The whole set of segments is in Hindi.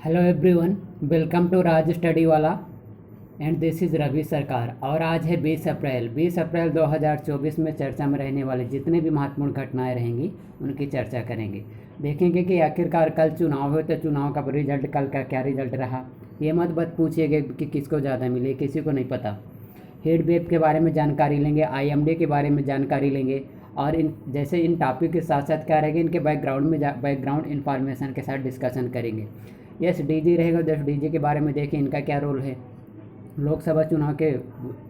Hello everyone, welcome to Raj study वाला and this is Ravi Sarkar. और आज है 20 अप्रैल 2024 में चर्चा में रहने वाली जितने भी महत्वपूर्ण घटनाएं रहेंगी उनकी चर्चा करेंगे। देखेंगे कि आखिरकार कल चुनाव हुए तो चुनाव का रिजल्ट कल का क्या रिजल्ट रहा। ये मत पूछिएगा कि किसको ज़्यादा मिले, किसी को नहीं पता। हीट वेव के बारे में जानकारी लेंगे, आईएमडी के बारे में जानकारी लेंगे और इन टॉपिक के साथ साथ क्या रहेगा, इनके बैकग्राउंड इन्फॉर्मेशन के साथ डिस्कशन करेंगे। यस डीजी रहेगा, जस्ट डीजी के बारे में देखें इनका क्या रोल है। लोकसभा चुनाव के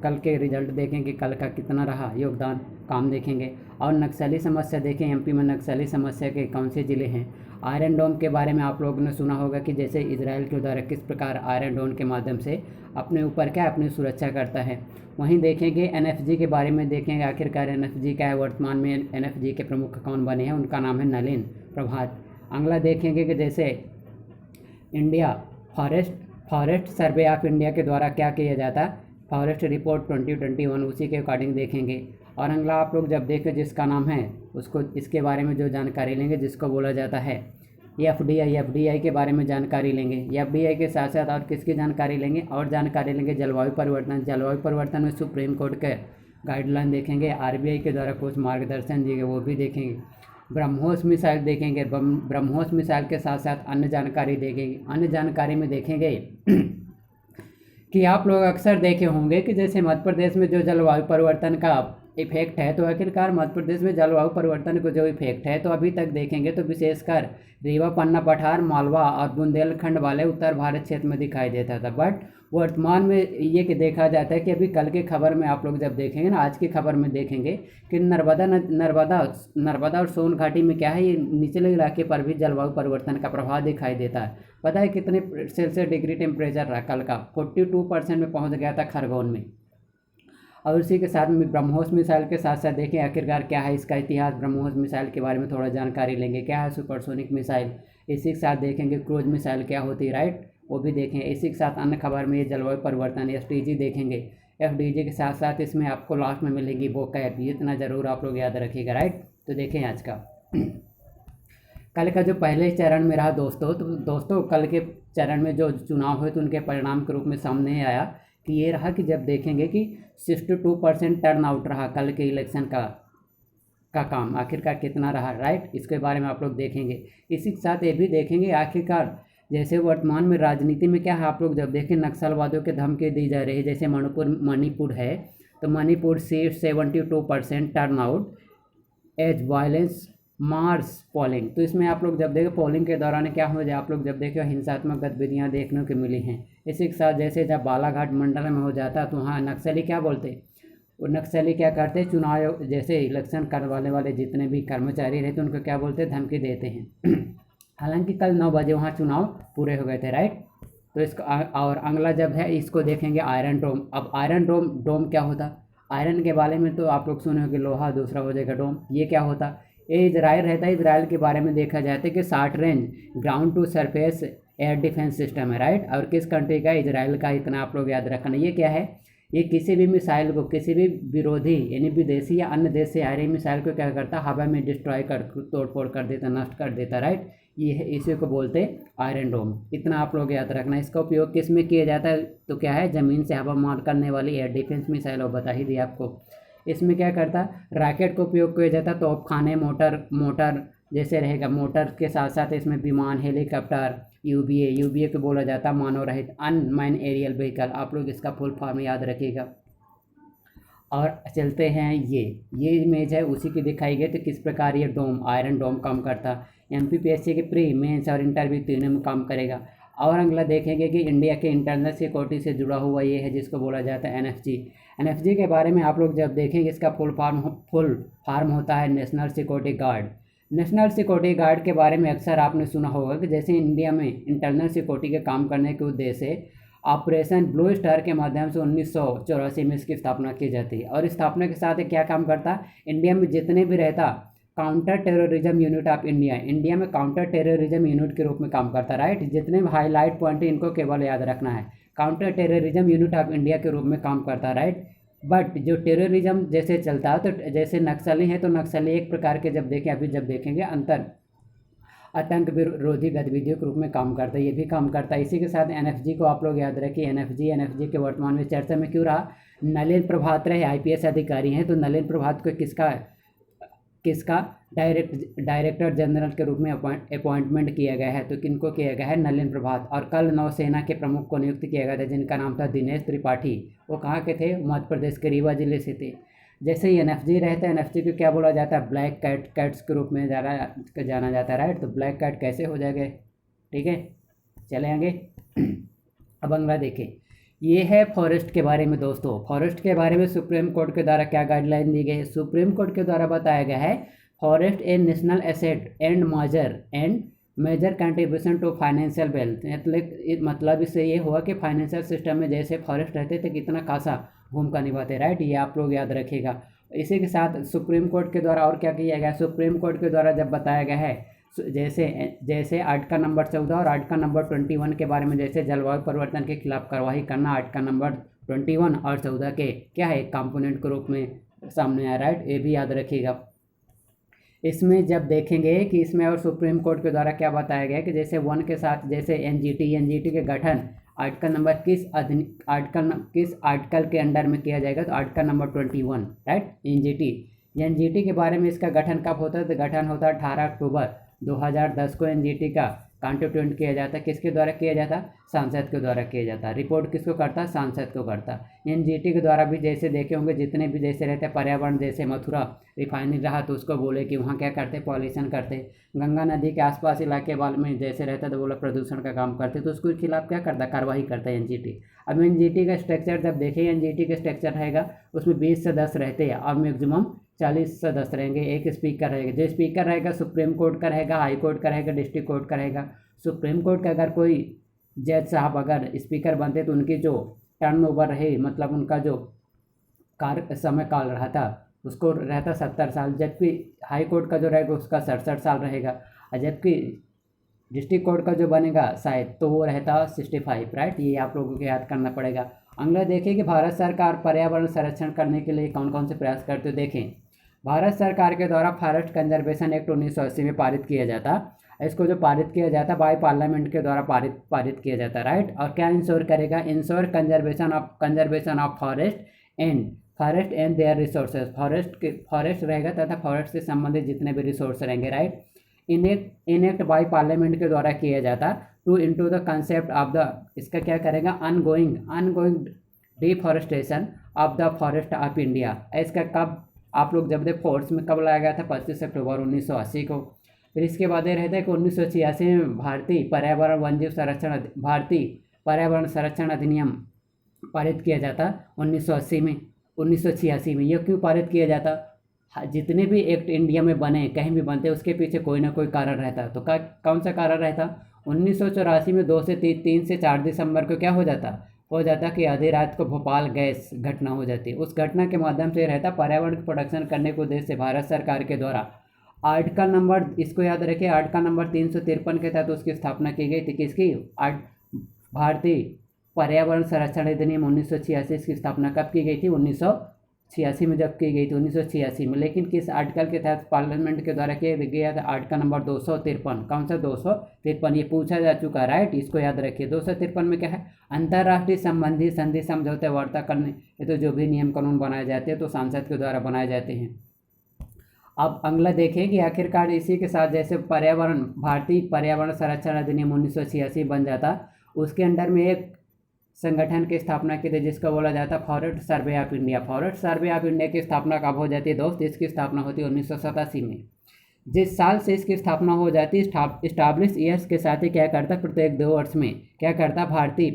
कल के रिजल्ट देखेंगे, कल का कितना रहा योगदान, काम देखेंगे। और नक्सली समस्या देखें, एमपी में नक्सली समस्या के कौन से ज़िले हैं। आयरन डोम के बारे में आप लोगों ने सुना होगा कि जैसे इजराइल के द्वारा किस प्रकार आयरन डोम के माध्यम से अपने ऊपर क्या अपनी सुरक्षा करता है। वहीं देखेंगे एनएफजी के बारे में, देखेंगे आखिरकार एनएफजी क्या है, वर्तमान में एनएफजी के प्रमुख कौन बने हैं, उनका नाम है नलिन प्रभात। अगला देखेंगे कि जैसे India forest survey of India के द्वारा क्या किया जाता है, फॉरेस्ट रिपोर्ट 2021, उसी के अकॉर्डिंग देखेंगे। और अगला आप लोग जब देखें जिसका नाम है उसको, इसके बारे में जो जानकारी लेंगे जिसको बोला जाता है एफडीआई के बारे में जानकारी लेंगे। एफडीआई के साथ साथ और किसकी जानकारी लेंगे, और जानकारी लेंगे जलवायु परिवर्तन में सुप्रीम कोर्ट के गाइडलाइन देखेंगे, आरबीआई के द्वारा कुछ मार्गदर्शन दिए गए वो भी देखेंगे। ब्रह्मोस मिसाइल देखेंगे, ब्रह्मोस मिसाइल के साथ साथ अन्य जानकारी देखेंगे। अन्य जानकारी में देखेंगे कि आप लोग अक्सर देखे होंगे कि जैसे मध्य प्रदेश में जो जलवायु परिवर्तन का इफेक्ट है, तो आखिरकार मध्य प्रदेश में जलवायु परिवर्तन को जो इफेक्ट है तो अभी तक देखेंगे तो विशेषकर रीवा, पन्ना, पठार, मालवा और बुंदेलखंड वाले उत्तर भारत क्षेत्र में दिखाई देता था। बट वर्तमान में ये कि देखा जाता है कि अभी कल के खबर में आप लोग जब देखेंगे ना, आज की खबर में देखेंगे कि नर्मदा और सोन घाटी में क्या है, ये निचले इलाके पर भी जलवायु परिवर्तन का प्रभाव दिखाई देता है। पता है कितने सेल्सियस डिग्री टेम्परेचर रहा कल का, 42% में पहुंच गया था खरगोन में। और उसी के साथ में ब्रह्मोस मिसाइल के साथ साथ देखें आखिरकार क्या है इसका इतिहास। ब्रह्मोस मिसाइल के बारे में थोड़ा जानकारी लेंगे, क्या है सुपरसोनिक मिसाइल। इसी के साथ देखेंगे क्रूज मिसाइल क्या होती है, राइट, वो भी देखें। इसी के साथ अन्य खबर में ये जलवायु परिवर्तन एसडीजी देखेंगे। एफडीजी के साथ साथ इसमें आपको लास्ट में मिलेगी वो कैप, ये इतना ज़रूर आप लोग याद रखिएगा, राइट। तो देखें आज का कल का जो पहले चरण में रहा दोस्तों कल के चरण में जो चुनाव हुए तो उनके परिणाम के रूप में सामने आया कि ये रहा कि जब देखेंगे कि 62% टर्न आउट रहा कल के इलेक्शन का काम आखिरकार कितना रहा, राइट, इसके बारे में आप लोग देखेंगे। इसी के साथ ये भी देखेंगे आखिरकार जैसे वर्तमान में राजनीति में क्या है, आप लोग जब देखें नक्सलवादियों के धमकी दी जा रही है। जैसे मणिपुर है तो Manipur seat 72% turn out as violence mars polling. तो इसमें आप लोग जब देखें पोलिंग के दौरान क्या हो जाए, आप लोग जब देखें हिंसात्मक गतिविधियां देखने को मिली हैं। इसी के साथ जैसे जब बालाघाट मंडल में हो जाता तो वहाँ नक्सली क्या बोलते, वो नक्सली क्या करते, चुनाव जैसे इलेक्शन करवाने वाले जितने भी कर्मचारी रहते उनको क्या बोलते, धमकी देते हैं। हालांकि कल 9 बजे वहाँ चुनाव पूरे हो गए थे, राइट। तो इसको और अगला जब है इसको देखेंगे आयरन डोम। अब आयरन डोम क्या होता, आयरन के बारे में तो आप लोग सुने होंगे, लोहा दूसरा हो जाएगा डोम, ये क्या होता, ये इजराइल रहता है। इजराइल के बारे में देखा जाता है कि 60 range ground to surface air defence system है, राइट। और किस कंट्री का, इजराइल का, इतना आप लोग याद रखना। ये क्या है, ये किसी भी मिसाइल को, किसी भी विरोधी यानी विदेशी या अन्य देश से आ रही मिसाइल को क्या करता, हवा में डिस्ट्रॉय कर, तोड़फोड़ कर देता, नष्ट कर देता, राइट। ये है, इसी को बोलते आयरन डोम, इतना आप लोग याद रखना। इसका उपयोग किस में किया जाता है तो क्या है, ज़मीन से हवा मार करने वाली एयर डिफेंस मिसाइल, और बता ही दिया आपको। इसमें क्या करता, रॉकेट का उपयोग किया जाता, तोपखाने, मोटर जैसे रहेगा, मोटर के साथ साथ इसमें विमान, हेलीकॉप्टर, यूबीए को बोला जाता मानव रहित अनमैन एरियल व्हीकल, आप लोग इसका फुल फॉर्म याद रखिएगा। और चलते हैं ये इमेज है उसी की दिखाई गई, तो किस प्रकार ये डोम, आयरन डोम काम करता। एमपीपीएससी के प्री, मेंस और इंटरव्यू तीनों में काम करेगा। और अगला देखेंगे कि इंडिया के इंटरनल सिक्योरिटी से जुड़ा हुआ ये है जिसको बोला जाता है एनएफजी के बारे में आप लोग जब देखेंगे इसका फुल फॉर्म होता है national security guard. National security guard के बारे में अक्सर आपने सुना होगा कि जैसे इंडिया में इंटरनल सिक्योरिटी के काम करने के उद्देश्य से ऑपरेशन ब्लू स्टार के माध्यम से 1984 में इसकी स्थापना की जाती है। और स्थापना के साथ क्या काम करता, इंडिया में जितने भी रहता counter terrorism unit of India में काउंटर टेररिज्म यूनिट के रूप में काम करता, राइट। जितने भी हाईलाइट पॉइंट है इनको केवल याद रखना है, counter terrorism unit of India के रूप में काम करता, राइट। बट जो टेररिज्म जैसे चलता है तो जैसे नक्सली है तो नक्सली एक प्रकार के जब देखें, अभी जब देखेंगे अंतर आतंक विरोधी गतिविधियों के रूप में काम करता है, ये भी काम करता है। इसी के साथ एनएफजी को आप लोग याद रखिए, एनएफजी के वर्तमान में चर्चा में क्यों रहा? नलिन प्रभात रहे, आईपीएस अधिकारी हैं, तो नलिन प्रभात को किसका डायरेक्टर जनरल के रूप में अपॉइंटमेंट किया गया है? तो किनको किया गया है? नलिन प्रभात। और कल नौसेना के प्रमुख को नियुक्त किया गया था, जिनका नाम था दिनेश त्रिपाठी। वो कहाँ के थे? मध्य प्रदेश के रीवा जिले से थे। जैसे ही एनएफजी रहता है, एनएफजी को क्या बोला जाता है? ब्लैक कैट्स के रूप में जाना जाता है, राइट। तो ब्लैक कैट कैसे हो जाएगा? ठीक है, चले आगे। अब अगला देखें, ये है फॉरेस्ट के बारे में दोस्तों। फॉरेस्ट के बारे में सुप्रीम कोर्ट के द्वारा क्या गाइडलाइन दी गई है? सुप्रीम कोर्ट के द्वारा बताया गया है forest a national asset and major contribution to financial wealth. मतलब इससे ये हुआ कि फाइनेंशियल सिस्टम में जैसे फॉरेस्ट रहते थे कितना खासा भूमिका निभाते, राइट। ये आप लोग याद रखिएगा। इसी के साथ सुप्रीम कोर्ट के द्वारा और क्या किया गया? सुप्रीम कोर्ट के द्वारा जब बताया गया है, जैसे आर्टिकल नंबर 14 और आर्टिकल नंबर 21 के बारे में, जैसे जलवायु परिवर्तन के खिलाफ कार्रवाई करना, आर्टिकल नंबर 21 और 14 के क्या है? कंपोनेंट के रूप में सामने आया, राइट। ये भी याद रखिएगा। इसमें जब देखेंगे कि इसमें और सुप्रीम कोर्ट के द्वारा क्या बताया गया कि जैसे वन के साथ जैसे एनजीटी के गठन आर्टिकल नंबर किस आर्टिकल के अंडर में किया जाएगा? तो आर्टिकल नंबर 21, राइट। एनजीटी के बारे में इसका गठन कब होता है? तो गठन होता है 18 अक्टूबर 2010 को एनजीटी का कॉन्स्टिट्यूएंट किया जाता है। किसके द्वारा किया जाता? सांसद के द्वारा किया जाता। रिपोर्ट किसको करता? सांसद को करता। एनजीटी के द्वारा भी जैसे देखे होंगे जितने भी जैसे रहते हैं पर्यावरण, जैसे मथुरा रिफाइनरी रहा तो उसको बोले कि वहाँ क्या करते? पॉल्यूशन करते। गंगा नदी के आसपास इलाके वाले में जैसे रहता तो बोला प्रदूषण का काम करते, तो उसके खिलाफ क्या करता? कार्रवाई करता है एनजीटी। अब एनजीटी का स्ट्रक्चर जब देखें, एनजीटी का स्ट्रक्चर रहेगा उसमें 20 सदस्य रहते हैं और मैक्सिमम 40 सदस्य रहेंगे। एक स्पीकर रहेगा, जो स्पीकर रहेगा सुप्रीम कोर्ट का रहेगा, हाई कोर्ट का रहेगा, डिस्ट्रिक्ट कोर्ट का रहेगा। सुप्रीम कोर्ट का अगर कोई जज साहब अगर स्पीकर बनते तो उनकी जो टर्न ओवर रहे, मतलब उनका जो समय काल रहा था उसको रहता 70 साल, जबकि हाई कोर्ट का जो रहेगा उसका 67 साल रहेगा, और जबकि डिस्ट्रिक्ट कोर्ट का जो बनेगा शायद तो वो रहता 65, राइट। ये आप लोगों को याद करना पड़ेगा। अगला देखिए कि भारत सरकार पर्यावरण संरक्षण करने के लिए कौन कौन से प्रयास करते हो। देखें, भारत सरकार के द्वारा फॉरेस्ट कंजर्वेशन एक्ट 1980 में पारित किया जाता। इसको जो पारित किया जाता बाय पार्लियामेंट के द्वारा पारित किया जाता, राइट। और क्या इंश्योर करेगा? Ensure conservation of forest and their resources. Forest रहेगा तथा फॉरेस्ट से संबंधित जितने भी रिसोर्स रहेंगे, राइट। इनेक्ट बाय पार्लियामेंट के द्वारा किया जाता to into the concept of the, इसका क्या करेगा? Ongoing deforestation of the forest of India. इसका कब आप लोग जब फोर्स में कब लाया गया था? 25 अक्टूबर 1980 को। फिर इसके बाद ये रहता है कि 1986 में भारतीय पर्यावरण संरक्षण अधिनियम पारित किया जाता 1986 में। यह क्यों पारित किया जाता? जितने भी एक्ट इंडिया में बने, कहीं भी बनते, उसके पीछे कोई ना कोई कारण रहता। तो कौन सा कारण रहता? 1984 में 3 से 4 दिसंबर को क्या हो जाता कि आधी रात को भोपाल गैस घटना हो जाती। उस घटना के माध्यम से रहता पर्यावरण की प्रोटेक्शन करने के उद्देश्य से भारत सरकार के द्वारा आर्टिकल नंबर, इसको याद रखिए, आर्टिकल नंबर 353 के तहत उसकी स्थापना की गई थी। किसकी? भारतीय पर्यावरण संरक्षण अधिनियम 1986 की स्थापना कब की गई थी? 1986 में जब की गई थी, 1986 में। लेकिन किस आर्टिकल के तहत पार्लियामेंट के द्वारा किया गया था? Article number 253। कौन सा? 253। ये पूछा जा चुका, राइट। इसको याद रखिए। 253 में क्या है? अंतर्राष्ट्रीय संबंधी संधि समझौते वार्ता करने, ये तो जो भी नियम कानून बनाए जाते हैं तो सांसद के द्वारा बनाए जाते हैं। अब अगला देखें कि आखिरकार इसी के साथ जैसे भारतीय पर्यावरण संरक्षण अधिनियम 1986 बन जाता, उसके अंडर में एक संगठन की स्थापना की थी जिसको बोला जाता forest survey of India. Forest survey of India की स्थापना कब हो जाती है दोस्त? इसकी स्थापना होती है 1987 में। जिस साल से इसकी स्थापना हो जाती है, इस्टाब्लिश ईयर्स के साथ ही क्या करता? प्रत्येक 2 वर्ष में क्या करता? भारतीय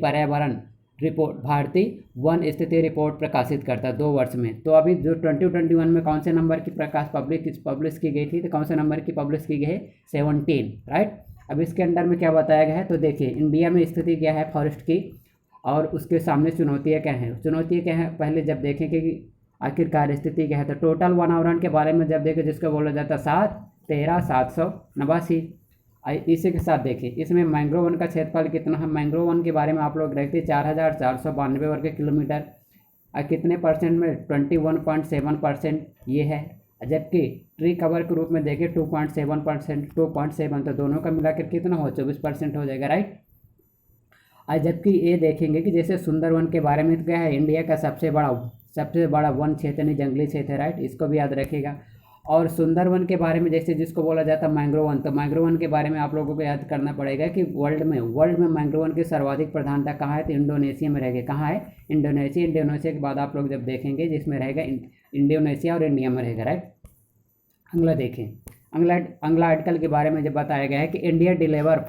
वन स्थिति रिपोर्ट प्रकाशित करता 2 वर्ष में। तो अभी जो 2021 में कौन से नंबर की पब्लिश की गई थी? तो कौन से नंबर की पब्लिश की गई है? 17, राइट। अब इसके अंदर में क्या बताया गया है? तो देखिए, इंडिया में स्थिति क्या है फॉरेस्ट की और उसके सामने चुनौतियाँ क्या हैं। चुनौतियाँ क्या हैं? पहले जब देखें कि आखिरकार स्थिति क्या है, तो टोटल वन आवरण के बारे में जब देखें जिसको बोला जाता 7,13,789। इसी के साथ देखिए इसमें मैंग्रोव वन का क्षेत्रफल कितना है। मैंग्रोव वन के बारे में आप लोग देखते 4,492 वर्ग किलोमीटर। कितने परसेंट में? 21.7% ये है। जबकि ट्री कवर के रूप में देखें 2.7%, 2.7, तो दोनों का मिलाकर कितना हो 24% हो जाएगा, राइट। आज जबकि ये देखेंगे कि जैसे सुंदरवन के बारे में तो क्या है, इंडिया का सबसे बड़ा वन क्षेत्र नहीं जंगली क्षेत्र है, राइट, इसको भी याद रखिएगा। और सुंदरवन के बारे में जैसे जिसको बोला जाता है मैंग्रोव वन, तो मैंग्रोव वन के बारे में आप लोगों को याद करना पड़ेगा कि वर्ल्ड में मैंग्रोव वन की सर्वाधिक प्रधानता कहाँ है, तो इंडोनेशिया में रहेगी। कहाँ है, इंडोनेशिया के बाद आप लोग जब देखेंगे जिसमें रहेगा इंडोनेशिया और इंडिया में रहेगा, राइट। अगला देखें, अगला आर्टिकल के बारे में जब बताया गया है कि India deliver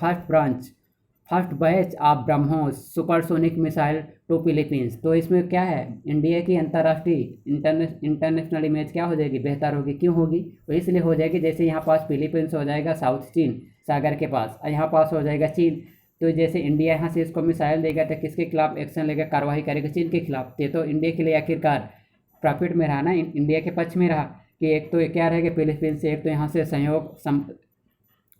first batch of BrahMos supersonic missile to Philippines. तो इसमें क्या है, इंडिया की अंतर्राष्ट्रीय इंटरनेशनल इमेज क्या हो जाएगी, बेहतर होगी। क्यों होगी, तो इसलिए हो जाएगी जैसे यहाँ पास फिलीपींस हो जाएगा साउथ चीन सागर के पास, और यहाँ पास हो जाएगा चीन। तो जैसे इंडिया यहाँ से इसको मिसाइल देगा तो किसके खिलाफ एक्शन लेगा, कार्रवाई करेगा, चीन के खिलाफ। तो इंडिया के लिए आखिरकार प्रॉफिट में रहा ना, इंडिया के पक्ष में रहा कि एक तो क्या रहेगा फिलीपींस से, एक तो यहाँ से सहयोग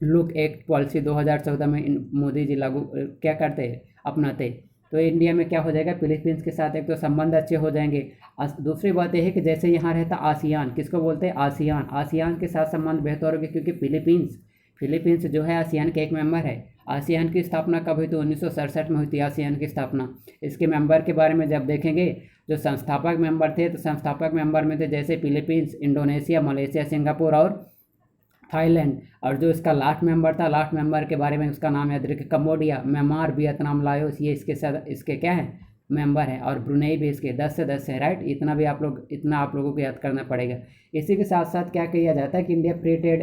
लुक एक पॉलिसी 2014 में मोदी जी लागू क्या करते अपनाते। तो इंडिया में क्या हो जाएगा, फिलीपींस के साथ एक तो संबंध अच्छे हो जाएंगे। दूसरी बात यह है कि जैसे यहाँ रहता आसियान, किसको बोलते हैं, आसियान के साथ संबंध बेहतर होगी, क्योंकि फिलीपींस जो है आसियान के एक मेंबर है। आसियान की स्थापना कब हुई, तो 1967 में हुई थी आसियान की स्थापना। इसके मेंबर के बारे में जब देखेंगे, जो संस्थापक मेंबर थे, तो संस्थापक मेंबर में थे जैसे फिलीपींस, इंडोनेशिया, मलेशिया, सिंगापुर और थाईलैंड। और जो इसका लास्ट मेंबर के बारे में उसका नाम याद रखिए, कम्बोडिया, म्यांमार, वियतनाम, लाओस, ये इसके क्या है, मेंबर हैं। और ब्रुनेई भी इसके 10 से 10 है, राइट। इतना आप लोगों को याद करना पड़ेगा। इसी के साथ साथ क्या किया जाता है कि इंडिया फ्री ट्रेड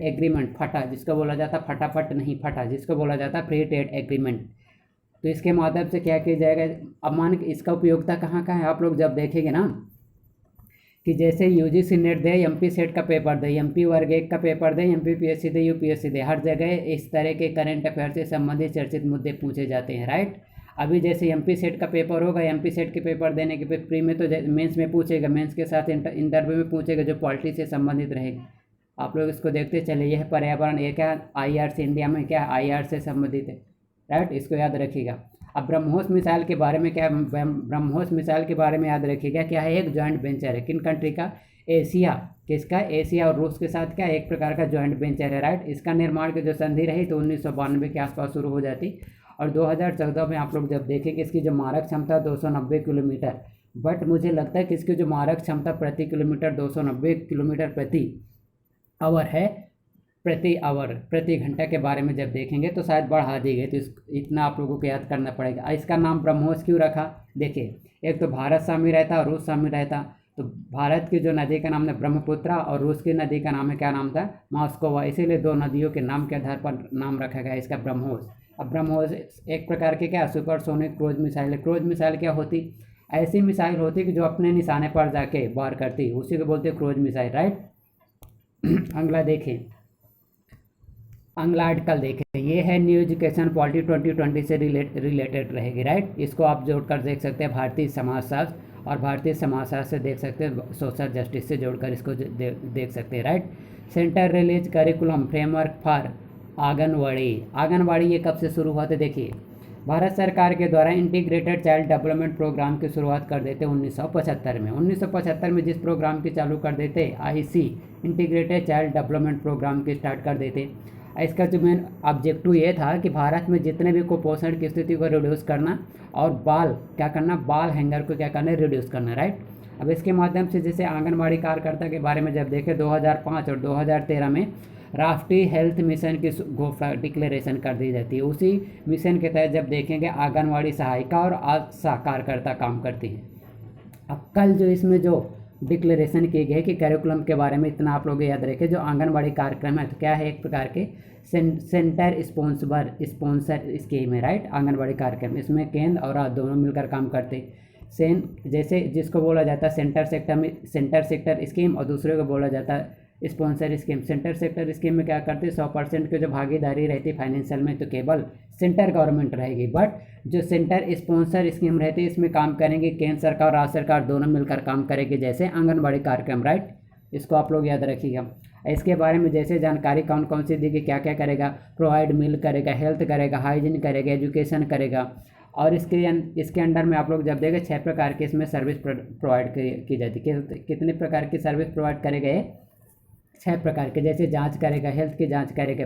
एग्रीमेंट फटा, जिसको बोला जाता फटाफट नहीं फटा, जिसको बोला जाता फ्री ट्रेड एग्रीमेंट। तो इसके माध्यम से क्या किया जाएगा, अब मान इसका उपयोगिता कहाँ है, आप लोग जब देखेंगे ना कि जैसे यूजीसी नेट दे, एमपी सेट का पेपर दे, एमपी वर्ग 1 का पेपर दे, एमपी पीएससी दे, यूपीएससी दे, हर जगह इस तरह के करंट अफेयर से संबंधित चर्चित मुद्दे पूछे जाते हैं, राइट। अभी जैसे एमपी सेट का पेपर होगा, एमपी सेट के पेपर देने के प्री में तो मेंस में पूछेगा, मेंस के साथ इंटरव्यू में पूछेगा जो पॉलिटी से संबंधित रहेगी। आप लोग इसको देखते चले, यह पर्यावरण, ये क्या IR से, इंडिया में क्या IR से संबंधित है, राइट, इसको याद रखिएगा। अब ब्रह्मोस मिसाइल के बारे में क्या, ब्रह्मोस मिसाइल के बारे में याद रखिएगा क्या है, एक जॉइंट वेंचर है, किन कंट्री का, एशिया और रूस के साथ क्या एक प्रकार का जॉइंट वेंचर है, राइट। इसका निर्माण की जो संधि रही तो 1992 के आसपास शुरू हो जाती, और 2014 में आप लोग जब देखेंगे इसकी जो मारक क्षमता 290 किलोमीटर, बट मुझे लगता है कि इसकी जो मारक क्षमता प्रति किलोमीटर 290 किलोमीटर प्रति आवर है, प्रति घंटा के बारे में जब देखेंगे तो शायद बढ़ा दी गई। तो इतना आप लोगों को याद करना पड़ेगा। इसका नाम ब्रह्मोस क्यों रखा, देखिए, एक तो भारत शामिल रहता और रूस शामिल रहता। तो भारत की जो नदी का नाम है ब्रह्मपुत्रा, और रूस की नदी का नाम है क्या नाम था, मॉस्कोवा। इसीलिए दो नदियों के नाम के आधार पर नाम रखा गया इसका ब्रह्मोस। अब ब्रह्मोस एक प्रकार के क्या सुपरसोनिक क्रूज मिसाइल है। क्रूज मिसाइल क्या होती, ऐसी मिसाइल होती कि जो अपने निशाने पर जाके वार करती, उसी को बोलते हैं क्रूज मिसाइल, राइट। अगला आर्टिकल देखें, ये है न्यू एजुकेशन पॉलिटी 2020 से रिलेटेड रहेगी, राइट। इसको आप जोड़कर देख सकते हैं भारतीय समाजशास्त्र, और भारतीय समाजशास्त्र से देख सकते हैं सोशल जस्टिस से जोड़कर इसको देख सकते हैं, right. Centre release curriculum framework for anganwadi ये कब से शुरू हुआ था, देखिए, भारत सरकार के द्वारा इंटीग्रेटेड चाइल्ड डेवलपमेंट प्रोग्राम की शुरुआत कर देते 1975 में। 1975 में जिस प्रोग्राम की चालू कर देते, IC integrated child development programme की स्टार्ट कर देते। इसका जो मेन ऑब्जेक्टिव ये था कि भारत में जितने भी कुपोषण की स्थिति को रिड्यूस करना, और बाल हैंगर को क्या करना, रिड्यूस करना, राइट। अब इसके माध्यम से जैसे आंगनबाड़ी कार्यकर्ता के बारे में जब देखें 2005 और 2013 में राष्ट्रीय हेल्थ मिशन की घोषणा डिक्लेरेशन कर दी जाती है। उसी मिशन के तहत जब देखेंगे आंगनबाड़ी सहायिका और आशा कार्यकर्ता काम करती हैं। अब कल जो इसमें जो डिक्लेरेशन की गई कि करिकुलम के बारे में इतना आप लोग याद रखें, जो आंगनबाड़ी कार्यक्रम है तो क्या है, एक प्रकार के सेंटर स्पॉन्सर स्कीम है, राइट। आंगनबाड़ी कार्यक्रम, इसमें केंद्र और राज्य दोनों मिलकर काम करते। जैसे जिसको बोला जाता है सेंटर सेक्टर स्कीम, और दूसरे को बोला जाता है sponsor scheme. Centre sector scheme में क्या करते हैं, 100% की जो भागीदारी रहती है फाइनेंशियल में तो केवल सेंटर गवर्नमेंट रहेगी, बट जो सेंटर स्पॉन्सर स्कीम रहती है इसमें काम करेंगे केंद्र सरकार और राज्य सरकार दोनों मिलकर काम करेंगे, जैसे आंगनबाड़ी कार्यक्रम, राइट। इसको आप लोग याद रखिएगा। इसके बारे में जैसे जानकारी कौन कौन सी दी कि क्या क्या करेगा, प्रोवाइड मिल करेगा, हेल्थ करेगा, हाइजीन करेगा, एजुकेशन करेगा, और इसके अंडर में आप लोग जब देखें 6 प्रकार की इसमें सर्विस प्रोवाइड की जाती है। कितने प्रकार की सर्विस प्रोवाइड करे गए? 6 प्रकार के। जैसे जांच करेगा, हेल्थ की जांच करेगा,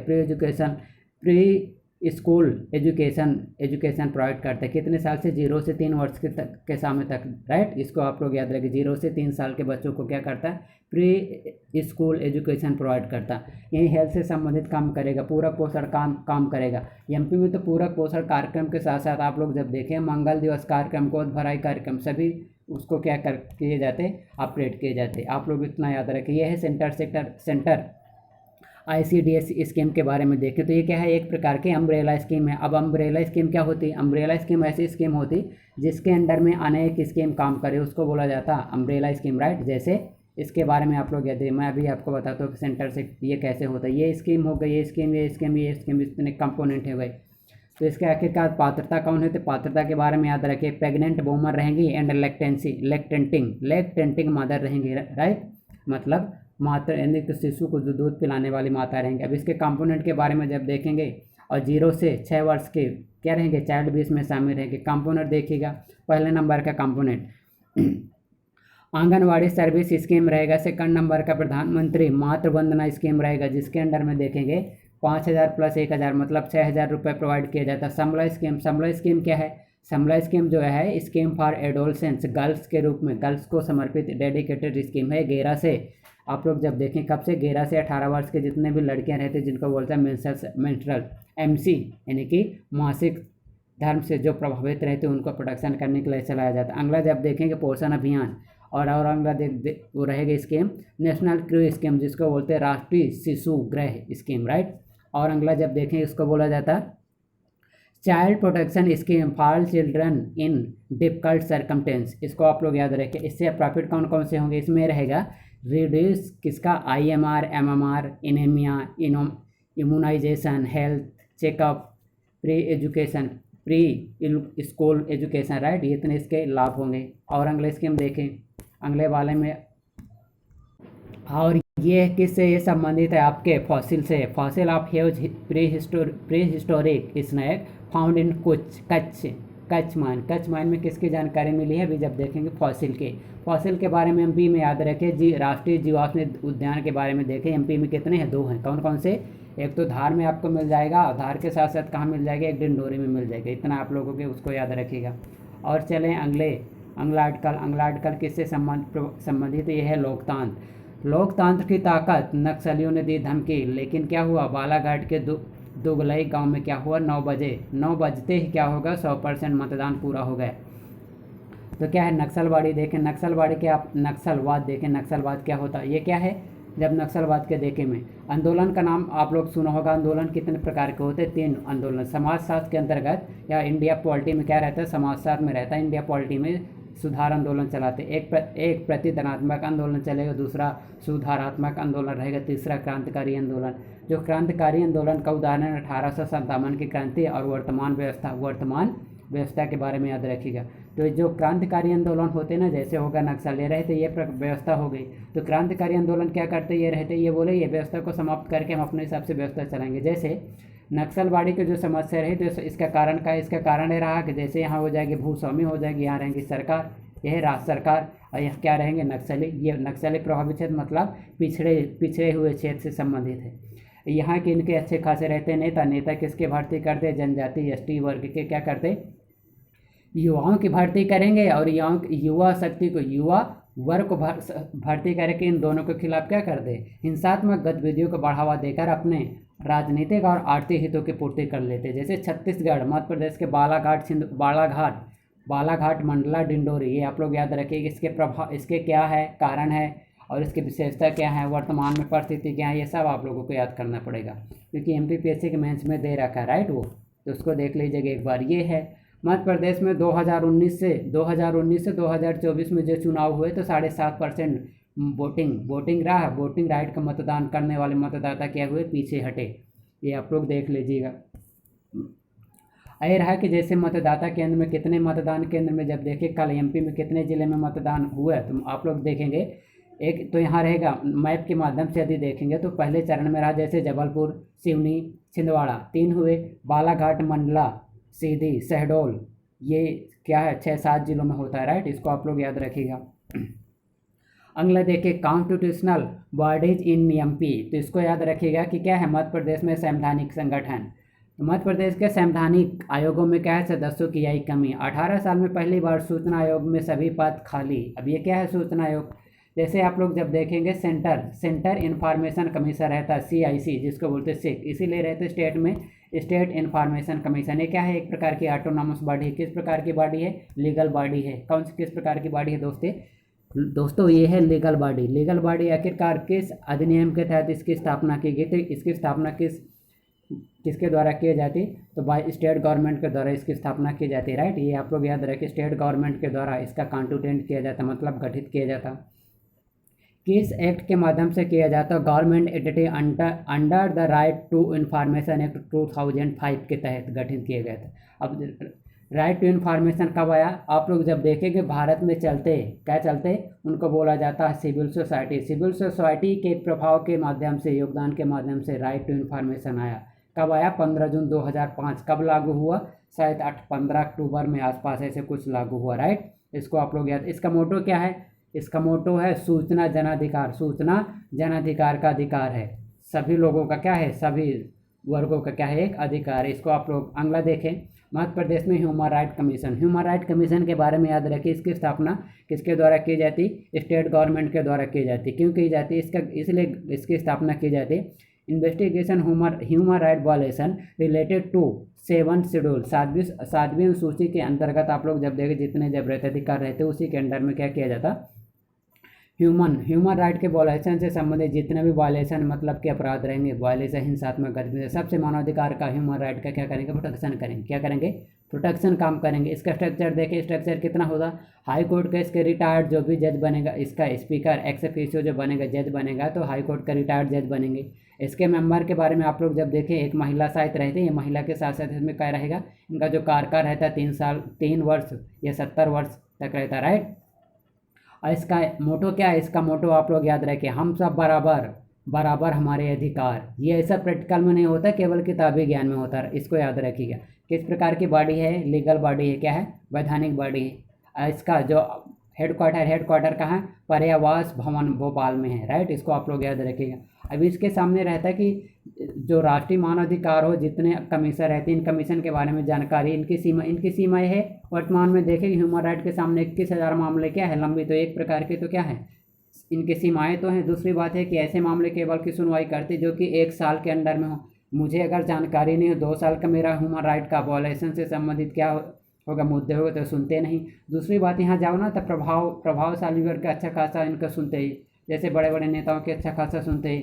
प्री स्कूल एजुकेशन प्रोवाइड करता है। कितने साल से? 0 से 3 वर्ष के समय तक, राइट। इसको आप लोग याद रखें, 0 से 3 साल के बच्चों को क्या करता है? प्री स्कूल एजुकेशन प्रोवाइड करता है। यही हेल्थ से संबंधित काम करेगा, पूरक पोषण काम करेगा। एमपी में तो पूरक पोषण कार्यक्रम के साथ साथ आप लोग जब देखें मंगल दिवस कार्यक्रम, गोद भराई कार्यक्रम, सभी उसको क्या किए जाते? अपग्रेड किए जाते। आप लोग इतना याद रखें। यह है सेंटर ICDS स्कीम के बारे में देखें तो ये क्या है? एक प्रकार की अम्ब्रेला स्कीम है। अब अम्ब्रेला स्कीम क्या होती है? अम्ब्रेला स्कीम ऐसी स्कीम होती जिसके अंडर में अनेक स्कीम काम करे, उसको बोला जाता है अम्ब्रेला स्कीम, राइट। जैसे इसके बारे में आप लोग याद है, मैं अभी आपको बताता हूँ सेंटर से ये कैसे होता है। ये स्कीम हो गई, ये स्कीम इतने कंपोनेंट हो गए। तो इसके आखिरकार पात्रता कौन है? तो पात्रता के बारे में याद रखिए, प्रेग्नेंट वूमन रहेंगी एंड लैक्टेंटिंग मदर रहेंगी, राइट। मतलब माता यानी कि शिशु को जो दूध पिलाने वाली माता रहेंगे। अब इसके कंपोनेंट के बारे में जब देखेंगे, और 0 से 6 वर्ष के क्या रहेंगे? चाइल्ड भी इसमें शामिल रहेंगे। कंपोनेंट देखिएगा, पहले नंबर का कंपोनेंट आंगनवाड़ी सर्विस स्कीम रहेगा। सेकंड नंबर का प्रधानमंत्री मातृ वंदना स्कीम रहेगा, जिसके अंडर में देखेंगे 5,000 प्लस 1,000 मतलब 6,000 रुपये प्रोवाइड किया जाता है। समला स्कीम क्या है? समला स्कीम जो है स्कीम फॉर एडोलसेंट्स, गर्ल्स के रूप में, गर्ल्स को समर्पित डेडिकेटेड स्कीम है। 11 से आप लोग जब देखें, कब से? 11 से 18 वर्ष के जितने भी लड़कियां रहते हैं जिनको बोलते हैं मेंस्ट्रुअल MC यानी कि मासिक धर्म से जो प्रभावित रहते हैं उनको प्रोटेक्शन करने के लिए चलाया जाता है। अगला जब देखेंगे पोषण अभियान, और अगला वो रहेगा स्कीम नेशनल क्रू स्कीम, जिसको बोलते हैं राष्ट्रीय शिशु गृह स्कीम, राइट। और अगला जब देखें इसको बोला जाता है child protection scheme for children in difficult circumstance. इसको आप लोग याद रखें। इससे प्रॉफिट कौन कौन से होंगे? इसमें रहेगा रिड्यूस किसका? IMR, MMR, anaemia, immunisation, health checkup, pre school education, right. ये इतने इसके लाभ होंगे। और अगले स्कीम देखें, अगले वाले में, और ये किससे ये संबंधित है? आपके फॉसिल से। Fossil of huge pre historic snake found in Kutch mine में किसकी जानकारी मिली है? अभी जब देखेंगे फॉसिल के बारे में MP में याद रखें। राष्ट्रीय जीवाश्म उद्यान के बारे में देखें। MP में कितने हैं? 2 हैं। कौन कौन से? एक तो धार में आपको मिल जाएगा, धार के साथ साथ कहाँ मिल जाएगा? एक डिंडोरी में मिल जाएगा। इतना आप लोगों के उसको याद रखिएगा। और चलें अगला आर्टिकल किससे संबंधित? ये है लोकतंत्र की ताकत। नक्सलियों ने दी धमकी, लेकिन क्या हुआ? बालाघाट के दुगलई गांव में क्या हुआ? 9 बजते ही क्या होगा? 100% मतदान पूरा हो गया। तो क्या है? नक्सलवादी देखें, नक्सलवाद देखें। नक्सलवाद क्या होता है? ये क्या है? जब नक्सलवाद के देखे में आंदोलन का नाम आप लोग सुना होगा। आंदोलन कितने प्रकार के होते हैं? 3 आंदोलन। समाजशास्त्र के अंतर्गत या इंडिया पॉलिटी में क्या रहता है? समाजशास्त्र में रहता है। इंडिया पॉलिटी में सुधार आंदोलन चलाते। एक प्रतिधनात्मक आंदोलन चलेगा, दूसरा सुधारात्मक आंदोलन रहेगा, तीसरा क्रांतिकारी आंदोलन। जो क्रांतिकारी आंदोलन का उदाहरण 1857 की क्रांति और वर्तमान व्यवस्था के बारे में याद रखिएगा। तो जो क्रांतिकारी आंदोलन होते हैं ना, जैसे होगा नक्सल, ये रहते ये व्यवस्था हो गई। तो क्रांतिकारी आंदोलन क्या करते? ये रहते ये बोले ये व्यवस्था को समाप्त करके हम अपने हिसाब से व्यवस्था चलाएंगे। जैसे नक्सलवाड़ी की जो समस्या रही, तो इसका कारण क्या है? इसका कारण ये रहा कि जैसे यहाँ हो जाएगी भूस्वामी हो जाएगी, यहाँ रहेंगी सरकार, यह है राज्य सरकार, और यहाँ क्या रहेंगे? नक्सली। ये नक्सली प्रभावित क्षेत्र मतलब पिछड़े हुए क्षेत्र से संबंधित है। यहाँ के इनके अच्छे खासे रहते नेता किसके भर्ती करते? जनजाति ST वर्ग के क्या करते? युवाओं की भर्ती करेंगे, और युवा शक्ति को, युवा वर्ग को भर्ती करके इन दोनों के खिलाफ क्या कर दे? हिंसात्मक गतिविधियों को बढ़ावा देकर अपने राजनीतिक और आर्थिक हितों की पूर्ति कर लेते। जैसे छत्तीसगढ़, मध्य प्रदेश के बालाघाट मंडला डिंडोरी, ये आप लोग याद रखिए। इसके क्या है? कारण है, और इसकी विशेषता क्या है? वर्तमान में परिस्थिति क्या है? ये सब आप लोगों को याद करना पड़ेगा, क्योंकि MPPSC के मेंस में दे रखा है, राइट। वो तो उसको देख लीजिएगा एक बार। ये है मध्य प्रदेश में 2019 से 2024 में जो चुनाव हुए, तो 7.5% वोटिंग रहा। वोटिंग राइट का मतदान करने वाले मतदाता क्या हुए? पीछे हटे। ये आप लोग देख लीजिएगा। ये रहा कि जैसे मतदाता केंद्र में कितने मतदान केंद्र में जब देखें कल MP में कितने ज़िले में मतदान हुआ, तो आप लोग देखेंगे एक तो यहाँ रहेगा मैप के माध्यम से यदि देखेंगे तो पहले चरण में रहा जैसे जबलपुर, सिवनी, छिंदवाड़ा 3 हुए, बालाघाट, मंडला, सीधी, शहडोल, ये क्या है, 6-7 जिलों में होता है, राइट। इसको आप लोग याद रखिएगा। अगला देखिए कॉन्स्टिट्यूशनल बॉडीज इन एमपी, तो इसको याद रखिएगा कि क्या है, मध्य प्रदेश में संवैधानिक संगठन। तो मध्य प्रदेश के संवैधानिक आयोगों में क्या है, सदस्यों की आई कमी। 18 साल में पहली बार सूचना आयोग में सभी पद खाली। अब ये क्या है सूचना आयोग, जैसे आप लोग जब देखेंगे सेंटर इंफॉर्मेशन कमीशन रहता है, CIC जिसको बोलते हैं सिक, इसीलिए रहते स्टेट में स्टेट इंफॉर्मेशन कमीशन। ये क्या है, एक प्रकार की ऑटोनॉमस बॉडी है। किस प्रकार की बॉडी है, लीगल बॉडी है। कौन सी किस प्रकार की बॉडी है दोस्तों ये है लीगल बॉडी। लीगल बॉडी आखिरकार किस अधिनियम के तहत इसकी स्थापना की गई थी, इसकी स्थापना किसके द्वारा की जाती, तो बाय स्टेट गवर्नमेंट के द्वारा इसकी स्थापना की जाती है, राइट। ये आप लोग याद रखें, स्टेट गवर्नमेंट के द्वारा इसका कॉन्स्टिट्यूएंट किया जाता, मतलब गठित किया जाता। किस एक्ट के माध्यम से किया जाता, government entity under the right to information act 2005 के तहत गठित किया गया था। अब राइट टू इन्फॉर्मेशन कब आया, आप लोग जब देखेंगे भारत में क्या चलते उनको बोला जाता है सिविल सोसाइटी। सिविल सोसाइटी के प्रभाव के माध्यम से, योगदान के माध्यम से राइट टू इन्फॉर्मेशन आया। कब आया, 15 जून 2005। कब लागू हुआ, शायद 15 अक्टूबर में आसपास ऐसे कुछ लागू हुआ, राइट। इसको आप लोग याद, इसका मोटो क्या है, इसका मोटो है सूचना जनाधिकार। सूचना जनाधिकार का अधिकार है, सभी लोगों का क्या है, सभी वर्गों का क्या है, एक अधिकार है। इसको आप लोग अगला देखें, मध्य प्रदेश में human right commission. Human right commission के बारे में याद रखिए, इसकी स्थापना किसके द्वारा की जाती, स्टेट गवर्नमेंट के द्वारा की जाती। क्यों की जाती, इसलिए इसकी स्थापना की जाती, investigation human right violation related to 7 schedule, 7वीं अनुसूची के अंतर्गत आप लोग जब देखें जितने जब रहते अधिकार रहते उसी के अंडर में क्या किया जाता, ह्यूमन राइट के वायलेशन से संबंधित जितने भी वायलेशन मतलब के अपराध रहेंगे, वायलेशन हिंसात्मक गतिविधि, सबसे मानवाधिकार का ह्यूमन राइट का क्या करेंगे, प्रोटेक्शन करेंगे। क्या करेंगे, प्रोटेक्शन काम करेंगे। इसका स्ट्रक्चर देखिए, स्ट्रक्चर कितना होगा, हाई कोर्ट का इसके रिटायर्ड जो भी जज बनेगा, इसका स्पीकर एक्स ऑफिशियो जो बनेगा जज बनेगा, तो हाई कोर्ट का रिटायर्ड जज बनेंगे। इसके मेंबर के बारे में आप लोग जब देखें, एक महिला शायद रहती है, महिला के साथ साथ इसमें क्या रहेगा, इनका जो कार्यकाल रहता है 3 वर्ष या 70 वर्ष तक रहता है, राइट। और इसका मोटो क्या है, इसका मोटो आप लोग याद रखें, हम सब बराबर हमारे अधिकार। ये ऐसा प्रैक्टिकल में नहीं होता, केवल किताबी ज्ञान में होता है, इसको याद रखिएगा। किस प्रकार की बॉडी है, लीगल बॉडी है, क्या है, वैधानिक बॉडी है। इसका जो हेडक्वार्टर कहाँ है, पर्यावास भवन भोपाल में है, राइट। इसको आप लोग याद रखिएगा। अभी इसके सामने रहता है कि जो राष्ट्रीय मानवाधिकार हो, जितने कमीशन रहते हैं, इन कमीशन के बारे में जानकारी, इनकी सीमाएं है। वर्तमान में देखें ह्यूमन राइट के सामने 21,000 मामले क्या है, लंबी, तो एक प्रकार के तो क्या है, इनकी सीमाएं तो हैं। दूसरी बात है कि ऐसे मामले केवल की सुनवाई करते जो कि 1 साल के अंडर में हो। मुझे अगर जानकारी नहीं हो, 2 साल का मेरा ह्यूमन राइट का वायलेशन से संबंधित क्या होगा, मुद्दे होगा, तो सुनते नहीं। दूसरी बात, यहाँ जाओ ना तो प्रभावशाली वर्ग का अच्छा खासा इनका सुनते ही, जैसे बड़े बड़े नेताओं के अच्छा खासा सुनते ही,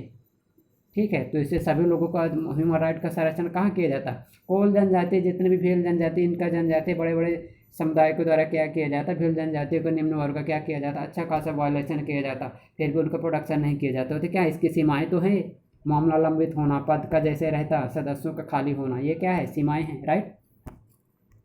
ठीक है। तो इससे सभी लोगों का ह्यूमन राइट का संरक्षण कहाँ किया जाता है, कोल जनजाति, जितने भी भील जनजाति, इनका जनजाति बड़े बड़े समुदाय के द्वारा क्या किया जाता है, भील जनजातियों को निम्न वर्ग का क्या किया जाता, अच्छा खासा वायलेशन किया जाता, फिर भी उनका प्रोटेक्शन नहीं किया जाता। तो क्या इसकी सीमाएँ तो हैं, मामला लंबित होना, पद का जैसे रहता, सदस्यों का खाली होना, ये क्या है, सीमाएँ हैं, राइट।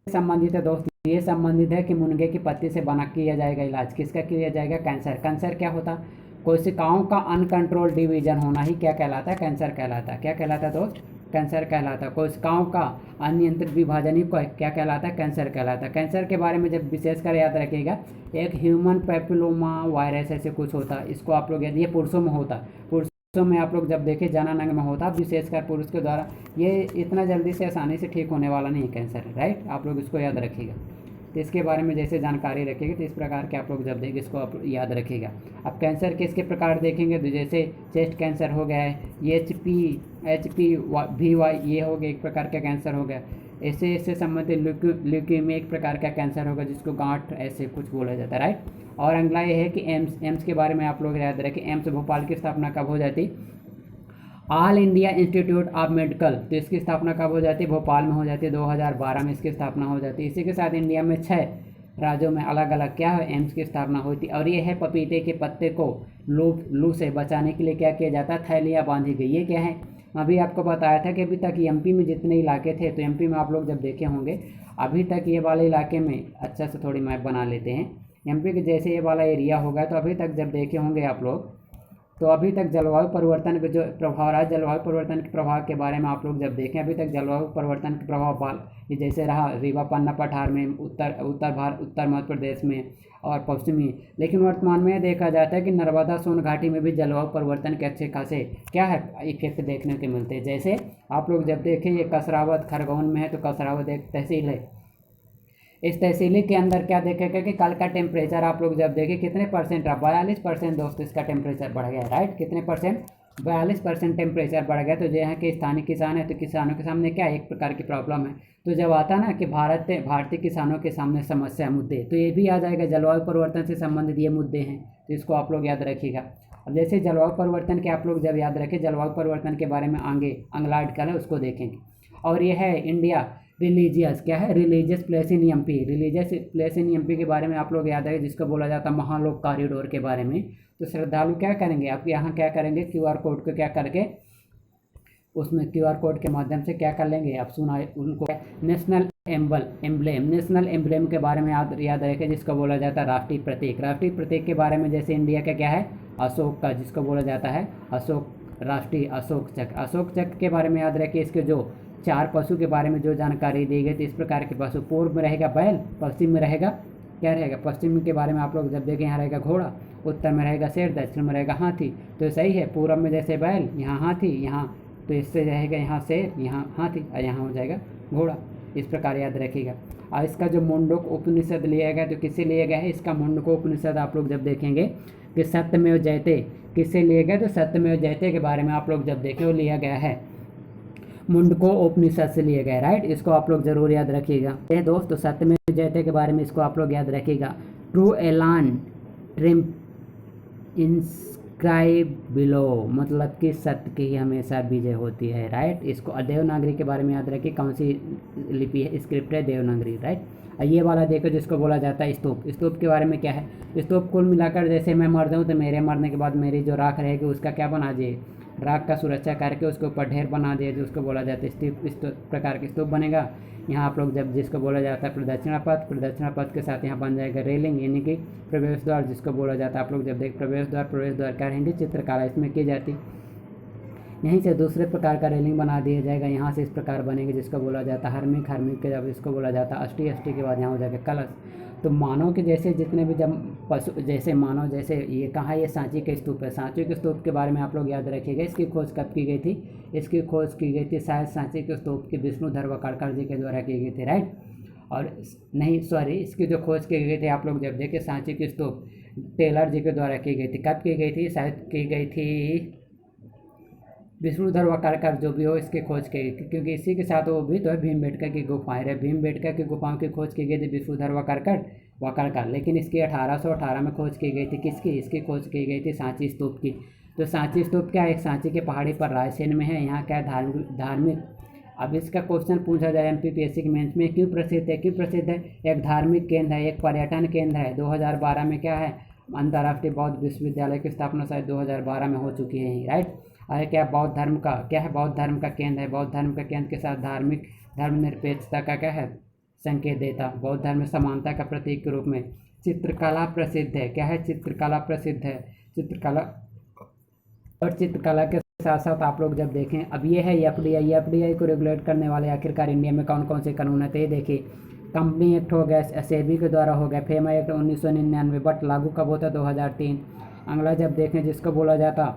संबंधित है दोस्त, ये संबंधित है कि मुनगे की पत्ती से बना किया जाएगा इलाज, किसका किया जाएगा, कैंसर क्या होता, कोशिकाओं का अनकंट्रोल डिवीजन होना ही क्या कहलाता है, कैंसर कहलाता है। क्या कहलाता है दोस्त, कैंसर कहलाता है। कोशिकाओं का अनियंत्रित विभाजन ही क्या कहलाता है, कैंसर कहलाता है। कैंसर के बारे में जब विशेषकर याद रखिएगा, एक ह्यूमन पैपिलोमा वायरस ऐसे कुछ होता है, इसको आप लोग, ये पुरुषों में होता है, पुरुषों में आप लोग जब देखें जननांग में होता है, विशेषकर पुरुष के द्वारा। ये इतना जल्दी से आसानी से ठीक होने वाला नहीं है कैंसर, राइट। आप लोग इसको याद रखिएगा। तो इसके बारे में जैसे जानकारी रखेंगे, तो इस प्रकार के आप लोग जब देखेंगे इसको आप याद रखिएगा। अब कैंसर के इसके प्रकार देखेंगे, तो जैसे चेस्ट कैंसर हो गया है, HPV, ये हो गया, एक प्रकार का कैंसर हो गया। ऐसे संबंधित ल्यूकेमिया एक प्रकार का कैंसर होगा, जिसको गांठ ऐसे कुछ बोला जाता है, राइट। और अगला ये है कि एम्स के बारे में आप लोग याद रखें। एम्स भोपाल की स्थापना कब हो जाती, all India institute of medical, तो इसकी स्थापना कब हो जाती है, भोपाल में हो जाती है, 2012 में इसकी स्थापना हो जाती है। इसी के साथ इंडिया में 6 राज्यों में अलग अलग क्या है, एम्स की स्थापना होती है। और ये है पपीते के पत्ते को लू से बचाने के लिए क्या किया जाता है, थैलियाँ बांधी गई। ये क्या है, अभी आपको बताया था कि अभी तक एमपी में जितने इलाके थे, तो एमपी में आप लोग जब देखे होंगे, अभी तक ये वाले इलाके में अच्छा से थोड़ी मैप बना लेते हैं। एमपी के जैसे ये वाला एरिया होगा, तो अभी तक जब देखे होंगे आप लोग, तो अभी तक जलवायु परिवर्तन के जो प्रभाव रहा है, जलवायु परिवर्तन के प्रभाव के बारे में आप लोग जब देखें, अभी तक जलवायु परिवर्तन के प्रभाव ये जैसे रहा रीवा पन्ना पठार में, उत्तर मध्य प्रदेश में और पश्चिमी, लेकिन वर्तमान में देखा जाता है कि नर्मदा सोन घाटी में भी जलवायु परिवर्तन के अच्छे खासे क्या है इफेक्ट देखने को मिलते हैं। जैसे आप लोग जब देखें ये कसरावत खरगोन में है, तो कसरावत एक तहसील है, इस तहसील के अंदर क्या देखेगा कि कल का टेम्परेचर आप लोग जब देखें कितने परसेंट रहा, 42% दोस्त इसका टेम्परेचर बढ़ गया, राइट। कितने परसेंट, 42% टेम्परेचर बढ़ गया। तो जो है कि स्थानीय किसान है, तो किसानों के सामने क्या एक प्रकार की प्रॉब्लम है। तो जब आता ना कि भारतीय किसानों के सामने समस्या मुद्दे, तो ये भी आ जाएगा, जलवायु परिवर्तन से संबंधित ये मुद्दे हैं, तो इसको आप लोग याद रखिएगा। अब जैसे जलवायु परिवर्तन के आप लोग जब याद रखें, जलवायु परिवर्तन के बारे में आगे अगला आर्टिकल है उसको देखेंगे। और ये है इंडिया रिलीजियस, क्या है, religious place in MP. Religious place in MP के बारे में आप लोग याद है, जिसको बोला जाता है महालोक कॉरिडोर के बारे में। तो श्रद्धालु क्या करेंगे, आप यहाँ क्या करेंगे, क्यूआर कोड को क्या करके, उसमें क्यूआर कोड के माध्यम से क्या कर लेंगे, आप सुना उनको नेशनल एम्ब्लेम, नेशनल एम्ब्लेम के बारे में याद रखें, जिसको बोला जाता है राष्ट्रीय प्रतीक। राष्ट्रीय प्रतीक के बारे में जैसे इंडिया का क्या है, अशोक का, जिसको बोला जाता है अशोक, राष्ट्रीय अशोक चक्र। अशोक चक्र के बारे में याद रखिए, इसके जो 4 पशु के बारे में जो जानकारी दी गई थी, इस प्रकार के पशु, पूर्व में रहेगा बैल, पश्चिम में रहेगा क्या रहेगा, पश्चिम के बारे में आप लोग जब देखें यहाँ रहेगा घोड़ा, उत्तर में रहेगा शेर, दक्षिण में रहेगा हाथी। तो सही है, पूर्व में जैसे बैल, यहाँ हाथी, यहाँ तो इससे रहेगा यहाँ शेर, यहाँ हाथी और यहाँ हो जाएगा घोड़ा, इस प्रकार याद रखिएगा। और इसका जो मुंडक उपनिषद लिया गया, तो किससे लिया गया है, इसका मुंडक उपनिषद आप लोग जब देखेंगे कि सत्यमेव जयते किससे लिया गया, तो सत्यमेव जयते के बारे में आप लोग जब देखें वो लिया गया है मुंडको उपनिषद से लिए गए, राइट। इसको आप लोग जरूर याद रखिएगा। ये दोस्तों सत्यमेव जयते के बारे में इसको आप लोग याद रखिएगा। ट्रू एलान ट्रिम इंस्क्राइब बिलो, मतलब कि सत्य की हमेशा विजय होती है, राइट। इसको देवनागरी के बारे में याद रखिए, कौन सी लिपि है, स्क्रिप्ट है देवनागरी, राइट। ये वाला देखो जिसको बोला जाता है स्तूप। स्तूप के बारे में क्या है, स्तूप कुल मिलाकर जैसे मैं मर जाऊँ तो मेरे मरने के बाद मेरी जो राख रहेगी उसका क्या बना दिए, राख का सुरक्षा करके उसके ऊपर ढेर बना दिए, जो उसको बोला जाता है स्तूप। इस प्रकार के स्तूप बनेगा। यहाँ आप लोग जब जिसको बोला जाता है प्रदक्षिणा पथ, प्रदक्षिणा पथ के साथ यहाँ बन जाएगा रेलिंग, यानी कि प्रवेश द्वार, जिसको बोला जाता है आप लोग जब देख प्रवेश द्वार क्या रहेंगे, चित्रकला इसमें की जाती। यहीं से दूसरे प्रकार का रेलिंग बना दिया जाएगा, यहाँ से इस प्रकार बनेंगे, जिसको बोला जाता है हर्मिक, हर्मिक के जब इसको बोला जाता है अष्टी, अष्टी के बाद यहाँ हो जाएगा कलश। तो मानव के जैसे जितने भी जब पशु जैसे मानव जैसे ये कहाँ, ये सांची के स्तूप है। सांची के स्तूप के बारे में आप लोग याद रखिएगा। इसकी खोज कब की गई थी, इसकी खोज की गई थी शायद सांची के स्तूप की विष्णुधर वकाड़कर जी के द्वारा की गई थी, राइट। और नहीं सॉरी, इसकी जो खोज की गई थी आप लोग जब देखे सांची की स्तूप टेलर जी के द्वारा की गई थी। कब की गई थी, शायद की गई थी विष्णुधर वकाड़कर जो भी हो, इसकी खोज की गई, क्योंकि इसी के साथ वो भी तो है भीमबेटका की गुफाएं रहे। भीमबेटका की गुफाओं की खोज की गई थी विष्णुधर वकाड़कर, लेकिन इसकी 1818 में खोज की गई थी। किसकी, इसकी खोज की गई थी सांची स्तूप की। तो सांची स्तूप क्या एक सांची के पहाड़ी पर रायसेन में है। यहाँ क्या धार्मिक अब इसका क्वेश्चन पूछा जाए एमपीपीएससी के मेंस में, क्यों प्रसिद्ध है, क्यों प्रसिद्ध है, एक धार्मिक केंद्र है, एक पर्यटन केंद्र है। 2012 में क्या है, अंतर्राष्ट्रीय बौद्ध विश्वविद्यालय की स्थापना शायद 2012 में हो चुकी है, राइट। और क्या बौद्ध धर्म का क्या है, बौद्ध धर्म का केंद्र है। बौद्ध धर्म का केंद्र के साथ धार्मिक धर्मनिरपेक्षता का क्या है, संकेत देता। बौद्ध धर्म में समानता का प्रतीक के रूप में चित्रकला प्रसिद्ध है। क्या है, चित्रकला प्रसिद्ध है, चित्रकला। और चित्रकला के साथ साथ आप लोग जब देखें, अब ये है एफडीआई, एफडीआई को रेगुलेट करने वाले आखिरकार इंडिया में कौन कौन से कानून है, तो ये देखिए कंपनी एक्ट हो गया, सेबी के द्वारा हो गया, फेमा एक्ट 1999, बट लागू कब होता, 2003। अगला जब देखें जिसको बोला जाता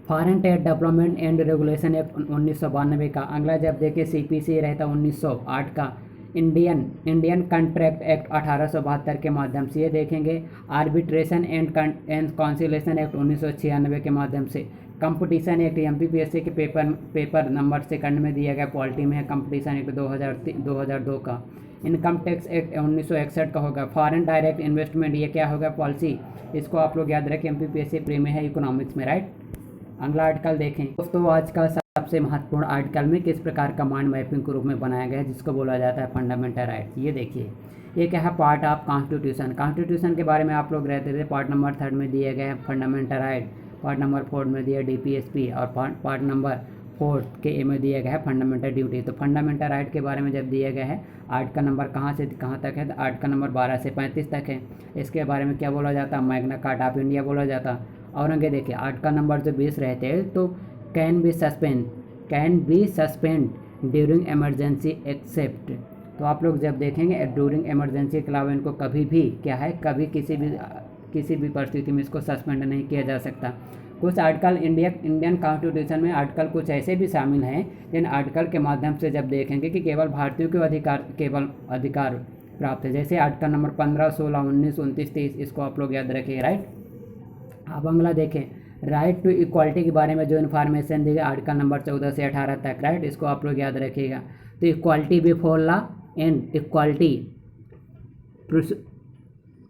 foreign trade development and regulation act 1992 का। अगला जब देखें सीपीसी रहता 1908 का। इंडियन कॉन्ट्रैक्ट एक्ट 1872 के माध्यम से ये देखेंगे। आर्बिट्रेशन एंड कॉन्सिलेशन एक्ट 1996 के माध्यम से। कंपटीशन एक्ट एमपीपीएससी के पेपर नंबर 2 में दिया गया, पॉलिटी में है कंपटीशन एक्ट 2002 का। इनकम टैक्स एक्ट 1961 का होगा। फॉरेन डायरेक्ट इन्वेस्टमेंट ये क्या होगा, पॉलिसी। इसको आप लोग याद रखें, एमपीपीएससी प्री में है इकोनॉमिक्स में, राइट। अगला आर्टिकल देखें दोस्तों, आज का सबसे महत्वपूर्ण आर्टिकल में किस प्रकार का माइंड मैपिंग के रूप में बनाया गया है, जिसको बोला जाता है फंडामेंटल राइट। ये देखिए, ये क्या है, पार्ट ऑफ कॉन्स्टिट्यूशन। कॉन्स्टिट्यूशन के बारे में आप लोग रहते थे, पार्ट नंबर 3 में दिए गए हैं फंडामेंटल राइट, पार्ट नंबर 4 में दिया डीपीएसपी, और पार्ट नंबर 4 के ए में दिया गया है फंडामेंटल ड्यूटी। तो फंडामेंटल राइट के बारे में जब दिया गया है, आर्टिकल नंबर कहाँ से कहाँ तक है, तो आर्टिकल नंबर 12 से 35 तक है। इसके बारे में क्या बोला जाता है, मैग्ना कार्टा ऑफ इंडिया बोला जाता। और आगे देखिए आर्टिकल नंबर जो 20 रहते हैं तो can be suspend during emergency except. तो आप लोग जब देखेंगे ड्यूरिंग इमरजेंसी के अलावा इनको कभी भी क्या है, कभी किसी भी परिस्थिति में इसको सस्पेंड नहीं किया जा सकता। कुछ आर्टिकल इंडियन कॉन्स्टिट्यूशन में आर्टिकल कुछ ऐसे भी शामिल हैं जिन आर्टिकल के माध्यम से जब देखेंगे कि केवल भारतीयों के केवल अधिकार प्राप्त है, जैसे आर्टिकल नंबर 15, 16, 19, 29, 30, इसको आप लोग याद रखिए, राइट। अब अगला देखें, राइट टू इक्वालिटी के बारे में जो इन्फॉर्मेशन दी गई आर्टिकल नंबर 14 से 18 तक, राइट, इसको आप लोग याद रखिएगा। तो equality before law and equality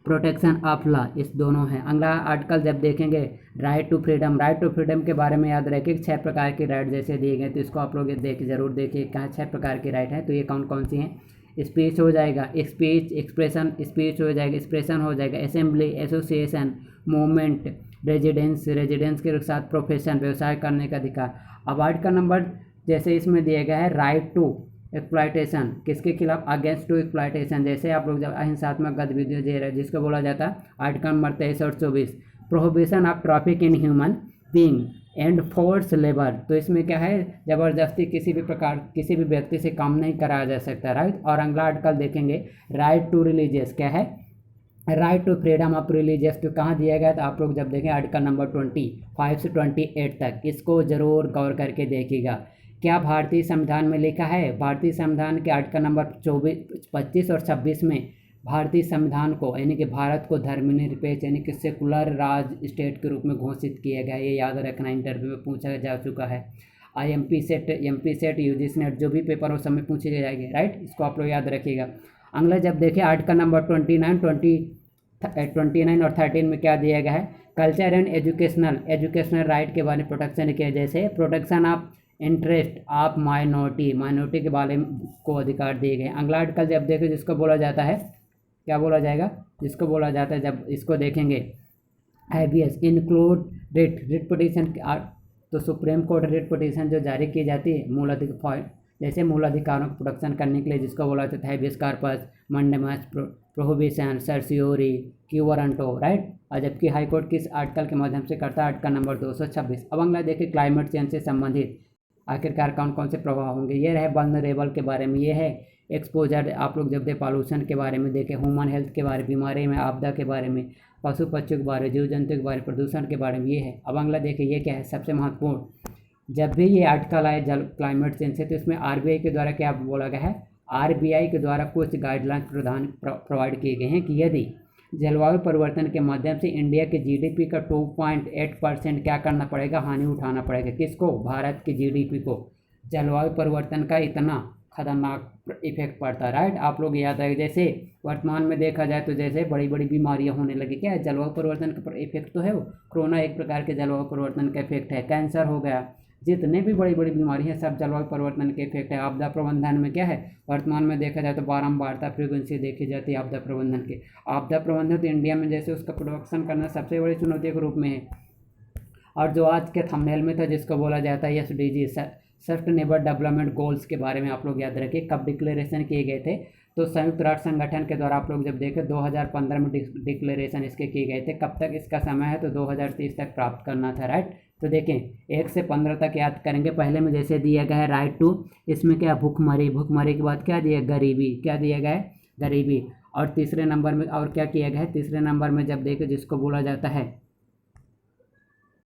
protection of law, इस दोनों हैं। अगला आर्टिकल जब देखेंगे राइट टू फ्रीडम के बारे में याद रखिए 6 प्रकार की राइट जैसे दिए गए, तो इसको आप लोग जरूर देखिए कहाँ 6 प्रकार की राइट है। तो ये कौन कौन सी हैं? स्पीच हो जाएगा, स्पीच हो जाएगा, एक्सप्रेशन हो जाएगा, असेंबली, एसोसिएशन, मूवमेंट, रेजिडेंस के साथ प्रोफेशन, व्यवसाय करने का अधिकार। अब आर्टिकल नंबर जैसे इसमें दिया गया है राइट टू एक्सप्लॉयटेशन, किसके खिलाफ? अगेंस्ट टू एक्सप्लॉयटेशन, जैसे आप लोग जब अहिंसात्मक गतिविधियों जिसको बोला जाता है आर्टिकल नंबर 23 और 24, prohibition of traffic in human being and force labour. तो इसमें क्या है, जबरदस्ती किसी भी व्यक्ति से काम नहीं कराया जा सकता, राइट। और अगला आर्टिकल देखेंगे राइट टू रिलीजियस, क्या है? Right to freedom of religious. तो कहाँ दिया गया? तो आप लोग जब देखें आर्टिकल नंबर 25 से 28 तक, इसको जरूर गौर करके देखिएगा। क्या भारतीय संविधान में लिखा है? भारतीय संविधान के आर्टिकल नंबर 25 और 26 में भारतीय संविधान को यानी कि भारत को धर्मनिरपेक्ष यानी कि सेकुलर राज स्टेट के रूप में घोषित किया गया। ये याद रखना, इंटरव्यू में पूछा जा चुका है। एमपी सेट यूजीसी नेट जो भी पेपर हो सब में पूछे जाएंगे, राइट, इसको आप लोग याद रखिएगा। अगला जब देखिए आर्टिकल नंबर 29 और 13 में क्या दिया गया है? कल्चर एंड एजुकेशनल राइट के बारे में प्रोटेक्शन किया, जैसे protection of interest of minority के बारे में को अधिकार दिए गए। अगला आर्टिकल जब देखें जिसको बोला जाता है, क्या बोला जाएगा? जिसको बोला जाता है, जब इसको देखेंगे हैबियस इंक्लूड रिट पिटीशन। तो सुप्रीम कोर्ट रिट पिटीशन जो जारी की जाती है मूल अधिकारों को प्रोटेक्शन करने के लिए, जिसको बोला जाता है habeas corpus, mandamus, prohibition, certiorari, quo warranto, right. और जबकि हाईकोर्ट किस आर्टिकल के माध्यम से करता है? Article number 226। अब अगला देखिए क्लाइमेट चेंज से संबंधित आखिरकार कौन कौन से प्रभाव होंगे। ये रहे वल्नरेबल के बारे में, ये है एक्सपोजर, आप लोग जब देखें पॉल्यूशन के बारे में देखें, ह्यूमन हेल्थ के बारे में, बीमारी में, आपदा के बारे में, पशु पक्षियों के बारे में, जीव जंतु के बारे में, प्रदूषण के बारे में, ये है। अब अगला देखिए ये क्या है सबसे महत्वपूर्ण, जब भी ये आर्टिकल आए क्लाइमेट चेंज से, तो इसमें आरबीआई के द्वारा क्या बोला गया है? आरबीआई के द्वारा कुछ गाइडलाइन प्रोवाइड किए गए हैं कि यदि जलवायु परिवर्तन के माध्यम से इंडिया के जीडीपी का 2.8% क्या करना पड़ेगा? हानि उठाना पड़ेगा। किसको? भारत के जीडीपी को। जलवायु परिवर्तन का इतना खतरनाक इफेक्ट पड़ता है, राइट। आप लोग याद है जैसे वर्तमान में देखा जाए तो जैसे बड़ी बड़ी बीमारियां होने लगी, क्या है? जलवायु परिवर्तन का इफेक्ट तो है वो। कोरोना एक प्रकार के जलवायु परिवर्तन का इफेक्ट है, कैंसर हो गया, जितने भी बड़ी बड़ी बीमारी हैं सब जलवायु परिवर्तन के इफेक्ट है। आपदा प्रबंधन में क्या है? वर्तमान में देखा जाए तो बारंबारता फ्रीक्वेंसी देखी जाती है आपदा प्रबंधन के। आपदा प्रबंधन तो इंडिया में जैसे उसका प्रोडक्शन करना सबसे बड़ी चुनौती के रूप में है। और जो आज के थंबनेल में था जिसको बोला जाता है SDG, सस्टेनेबल डेवलपमेंट गोल्स के बारे में आप लोग याद रखिए कब डिक्लेरेशन किए गए थे। तो संयुक्त राष्ट्र संगठन के द्वारा आप लोग जब देखें 2015 में डिक्लेरेशन इसके किए गए थे। कब तक इसका समय है? तो 2030 तक प्राप्त करना था, राइट। तो देखें 1 से 15 तक याद करेंगे। पहले में जैसे दिया गया है राइट टू, इसमें क्या? भुखमरी के बाद क्या दिया? गरीबी। क्या दिया गया है? गरीबी। और तीसरे नंबर में और क्या किया गया है? तीसरे नंबर में जब देखें जिसको बोला जाता है